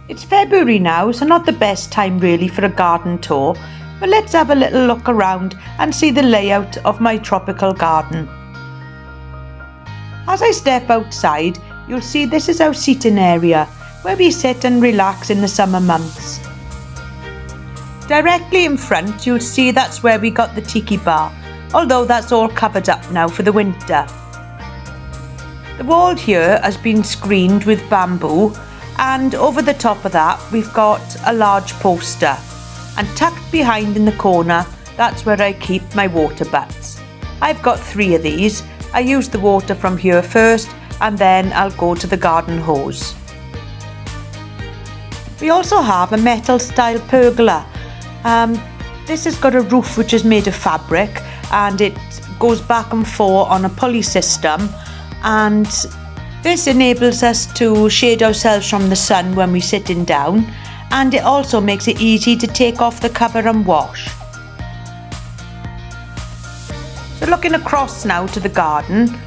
It's February now, so not the best time really for a garden tour, but let's have a little look around and see the layout of my tropical garden. As I step outside, you'll see this is our seating area where we sit and relax in the summer months. Directly in front, you'll see that's where we got the tiki bar, although that's all covered up now for the winter. The wall here has been screened with bamboo, and over the top of that we've got a large poster, and tucked behind in the corner, that's where I keep my water butts. I've got 3 of these. I use the water from here first and then I'll go to the garden hose. We also have a metal style pergola. This has got a roof which is made of fabric and it goes back and forth on a pulley system, and this enables us to shade ourselves from the sun when we're sitting down, and it also makes it easy to take off the cover and wash. So looking across now to the garden,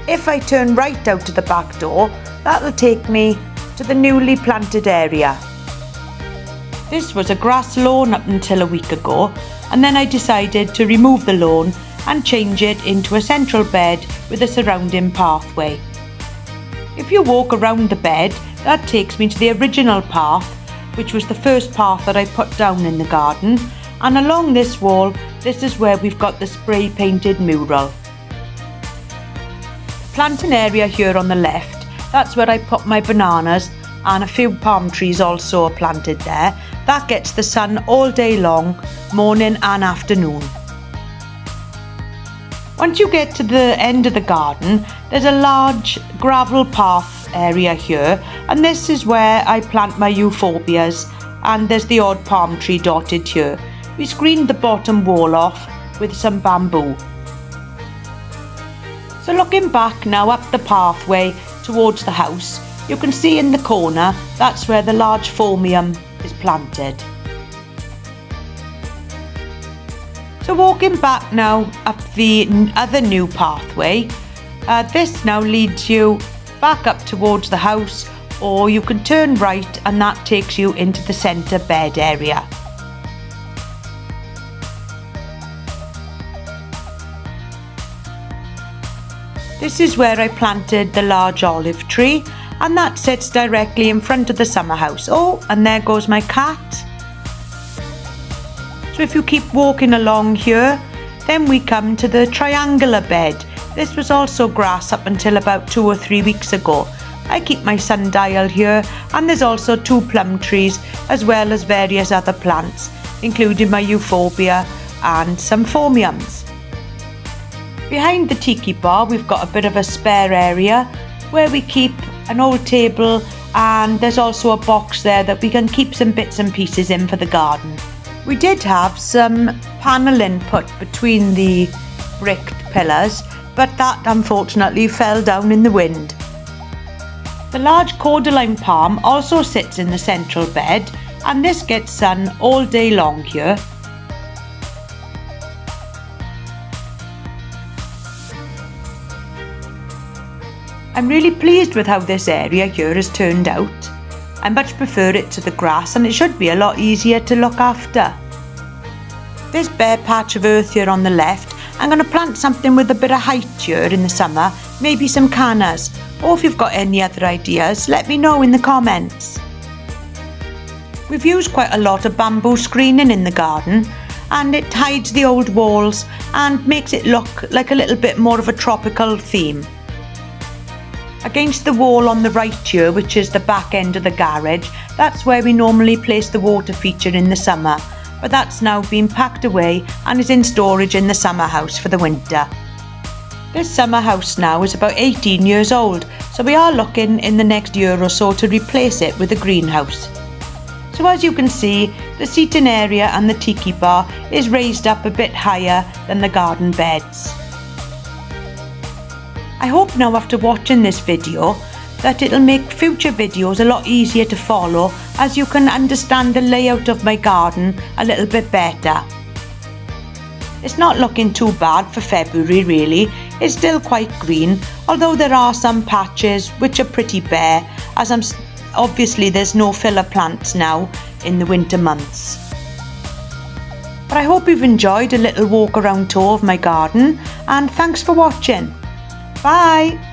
if I turn right out to the back door, that'll take me to the newly planted area. This was a grass lawn up until a week ago, and then I decided to remove the lawn and change it into a central bed with a surrounding pathway. If you walk around the bed, that takes me to the original path, which was the first path that I put down in the garden, and along this wall, this is where we've got the spray painted mural. Planting area here on the left, that's where I put my bananas, and a few palm trees also are planted there. That gets the sun all day long, morning and afternoon. Once you get to the end of the garden, there's a large gravel path area here, and this is where I plant my euphorbias, and there's the odd palm tree dotted here. We screened the bottom wall off with some bamboo. So looking back now up the pathway towards the house, you can see in the corner, that's where the large phormium is planted. So walking back now up the other new pathway, this now leads you back up towards the house, or you can turn right and that takes you into the centre bed area. This is where I planted the large olive tree, and that sits directly in front of the summer house. Oh, and there goes my cat. So if you keep walking along here, then we come to the triangular bed. This was also grass up until about 2 or 3 weeks ago. I keep my sundial here, and there's also 2 plum trees as well as various other plants, including my euphorbia and some phormiums. Behind the tiki bar, we've got a bit of a spare area where we keep an old table, and there's also a box there that we can keep some bits and pieces in for the garden. We did have some panelling put between the bricked pillars, but that unfortunately fell down in the wind. The large cordyline palm also sits in the central bed, and this gets sun all day long here. I'm really pleased with how this area here has turned out. I much prefer it to the grass, and it should be a lot easier to look after. This bare patch of earth here on the left, I'm going to plant something with a bit of height here in the summer, maybe some cannas, or if you've got any other ideas, let me know in the comments. We've used quite a lot of bamboo screening in the garden, and it hides the old walls and makes it look like a little bit more of a tropical theme. Against the wall on the right here, which is the back end of the garage, that's where we normally place the water feature in the summer, but that's now been packed away and is in storage in the summer house for the winter. This summer house now is about 18 years old, so we are looking in the next year or so to replace it with a greenhouse. So as you can see, the seating area and the tiki bar is raised up a bit higher than the garden beds. I hope now after watching this video that it'll make future videos a lot easier to follow, as you can understand the layout of my garden a little bit better. It's not looking too bad for February really, it's still quite green, although there are some patches which are pretty bare, as I'm obviously there's no filler plants now in the winter months. But I hope you've enjoyed a little walk around tour of my garden, and thanks for watching. Bye!